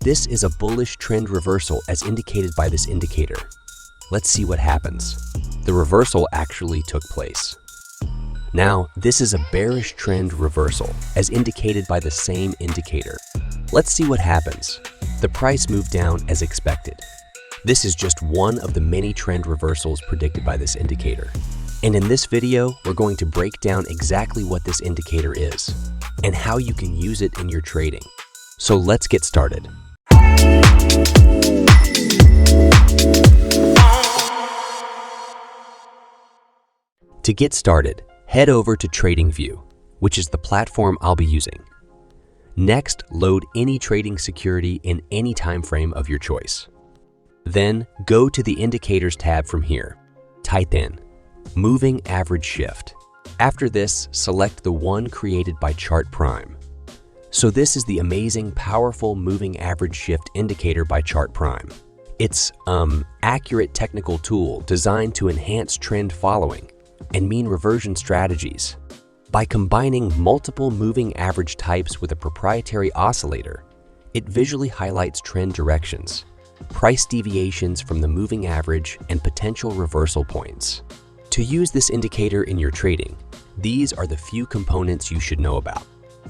This is a bullish trend reversal as indicated by this indicator. Let's see what happens. The reversal actually took place. Now, this is a bearish trend reversal as indicated by the same indicator. Let's see what happens. The price moved down as expected. This is just one of the many trend reversals predicted by this indicator. And in this video, we're going to break down exactly what this indicator is and how you can use it in your trading. So let's get started. To get started, head over to TradingView, which is the platform I'll be using. Next, load any trading security in any time frame of your choice. Then, go to the Indicators tab from here. Type in Moving Average Shift. After this, select the one created by Chart Prime. So this is the amazing, powerful Moving Average Shift indicator by Chart Prime. It's accurate technical tool designed to enhance trend following and mean reversion strategies. By combining multiple moving average types with a proprietary oscillator, it visually highlights trend directions, price deviations from the moving average, and potential reversal points. To use this indicator in your trading, these are the few components you should know about.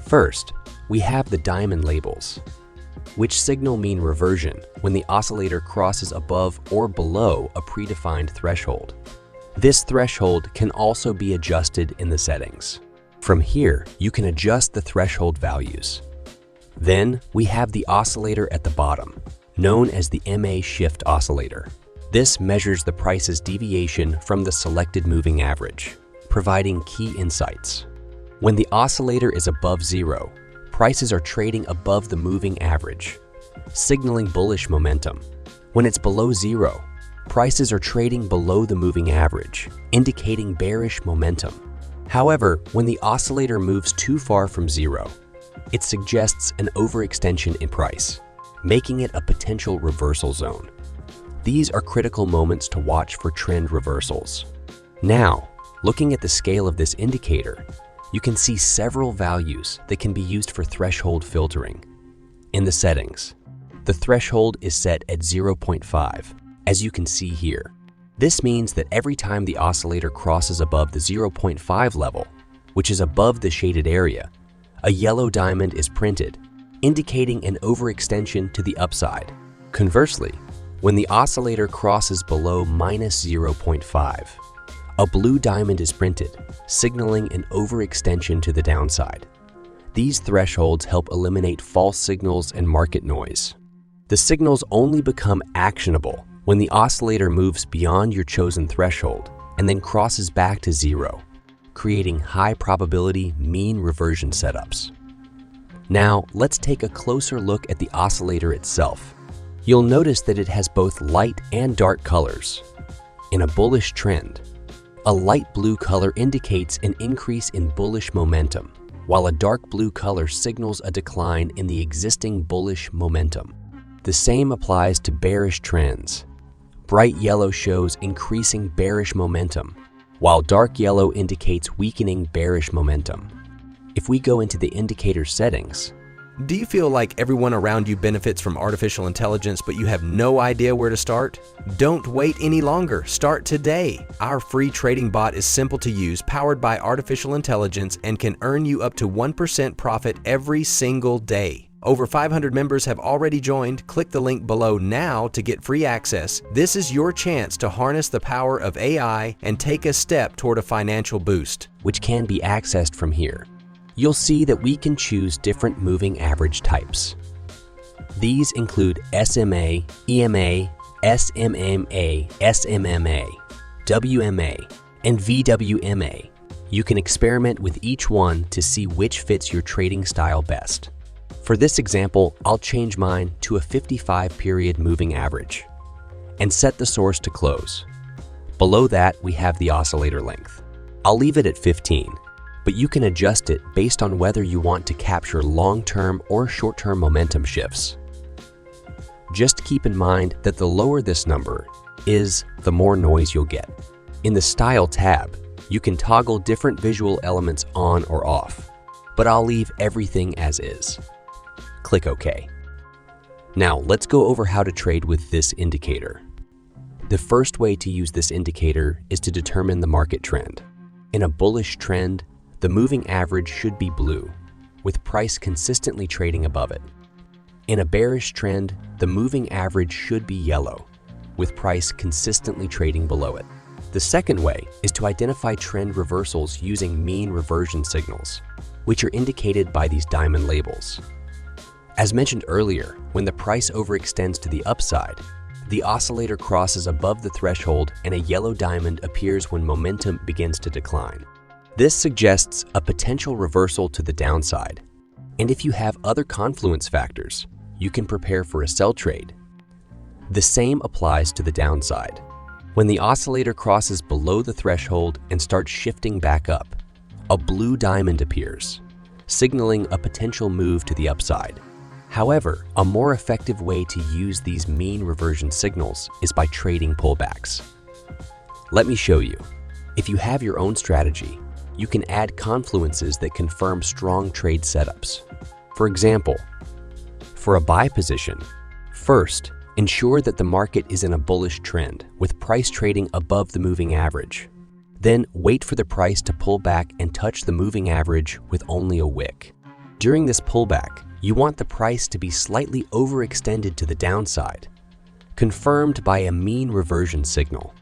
First, we have the diamond labels, which signal mean reversion when the oscillator crosses above or below a predefined threshold. This threshold can also be adjusted in the settings. From here, you can adjust the threshold values. Then, we have the oscillator at the bottom, known as the EMA shift oscillator. This measures the price's deviation from the selected moving average, providing key insights. When the oscillator is above zero, prices are trading above the moving average, signaling bullish momentum. When it's below zero, prices are trading below the moving average, indicating bearish momentum. However, when the oscillator moves too far from zero, it suggests an overextension in price, making it a potential reversal zone. These are critical moments to watch for trend reversals. Now, looking at the scale of this indicator, you can see several values that can be used for threshold filtering. In the settings, the threshold is set at 0.5, as you can see here. This means that every time the oscillator crosses above the 0.5 level, which is above the shaded area, a yellow diamond is printed, indicating an overextension to the upside. Conversely, when the oscillator crosses below minus 0.5, a blue diamond is printed, signaling an overextension to the downside. These thresholds help eliminate false signals and market noise. The signals only become actionable when the oscillator moves beyond your chosen threshold and then crosses back to zero, creating high probability mean reversion setups. Now, let's take a closer look at the oscillator itself. You'll notice that it has both light and dark colors. In a bullish trend, a light blue color indicates an increase in bullish momentum, while a dark blue color signals a decline in the existing bullish momentum. The same applies to bearish trends. Bright yellow shows increasing bearish momentum, while dark yellow indicates weakening bearish momentum. If we go into the indicator settings, do you feel like everyone around you benefits from artificial intelligence, but you have no idea where to start? Don't wait any longer. Start today. Our free trading bot is simple to use, powered by artificial intelligence, and can earn you up to 1% profit every single day. Over 500 members have already joined. Click the link below now to get free access. This is your chance to harness the power of AI and take a step toward a financial boost, which can be accessed from here. You'll see that we can choose different moving average types. These include SMA, EMA, SMA SMA WMA, and VWMA. You can experiment with each one to see which fits your trading style best. For this example, I'll change mine to a 55-period moving average and set the source to close. Below that, we have the oscillator length. I'll leave it at 15, but you can adjust it based on whether you want to capture long-term or short-term momentum shifts. Just keep in mind that the lower this number is, the more noise you'll get. In the Style tab, you can toggle different visual elements on or off, but I'll leave everything as is. Click OK. Now, let's go over how to trade with this indicator. The first way to use this indicator is to determine the market trend. In a bullish trend, the moving average should be blue, with price consistently trading above it. In a bearish trend, the moving average should be yellow, with price consistently trading below it. The second way is to identify trend reversals using mean reversion signals, which are indicated by these diamond labels. As mentioned earlier, when the price overextends to the upside, the oscillator crosses above the threshold and a yellow diamond appears when momentum begins to decline. This suggests a potential reversal to the downside. And if you have other confluence factors, you can prepare for a sell trade. The same applies to the downside. When the oscillator crosses below the threshold and starts shifting back up, a blue diamond appears, signaling a potential move to the upside. However, a more effective way to use these mean reversion signals is by trading pullbacks. Let me show you. If you have your own strategy, you can add confluences that confirm strong trade setups. For example, for a buy position, first, ensure that the market is in a bullish trend with price trading above the moving average. Then wait for the price to pull back and touch the moving average with only a wick. During this pullback, you want the price to be slightly overextended to the downside, confirmed by a mean reversion signal.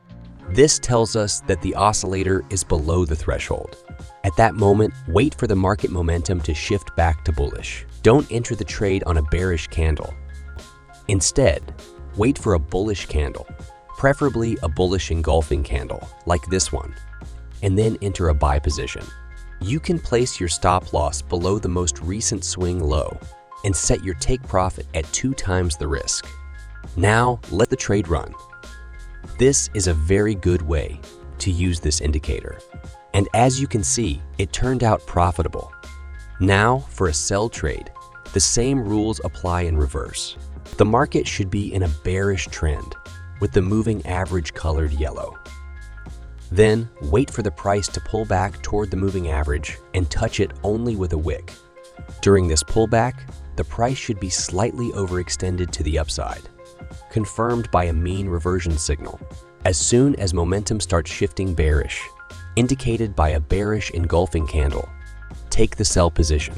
This tells us that the oscillator is below the threshold. At that moment, wait for the market momentum to shift back to bullish. Don't enter the trade on a bearish candle. Instead, wait for a bullish candle, preferably a bullish engulfing candle like this one, and then enter a buy position. You can place your stop loss below the most recent swing low and set your take profit at 2 times the risk. Now, let the trade run. This is a very good way to use this indicator. And as you can see, it turned out profitable. Now, for a sell trade, the same rules apply in reverse. The market should be in a bearish trend with the moving average colored yellow. Then, wait for the price to pull back toward the moving average and touch it only with a wick. During this pullback, the price should be slightly overextended to the upside, confirmed by a mean reversion signal. As soon as momentum starts shifting bearish, indicated by a bearish engulfing candle, take the sell position.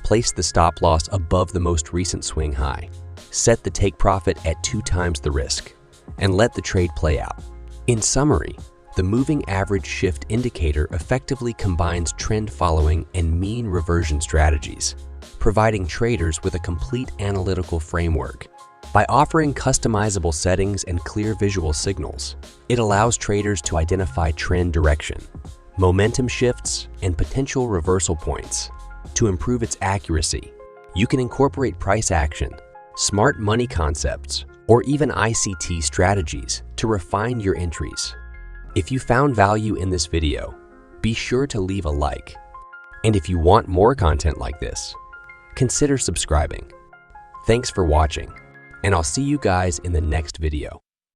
Place the stop loss above the most recent swing high. Set the take profit at 2 times the risk, and let the trade play out. In summary, the moving average shift indicator effectively combines trend following and mean reversion strategies, providing traders with a complete analytical framework. By offering customizable settings and clear visual signals, it allows traders to identify trend direction, momentum shifts, and potential reversal points. To improve its accuracy, you can incorporate price action, smart money concepts, or even ICT strategies to refine your entries. If you found value in this video, be sure to leave a like. And if you want more content like this, consider subscribing. Thanks for watching, and I'll see you guys in the next video.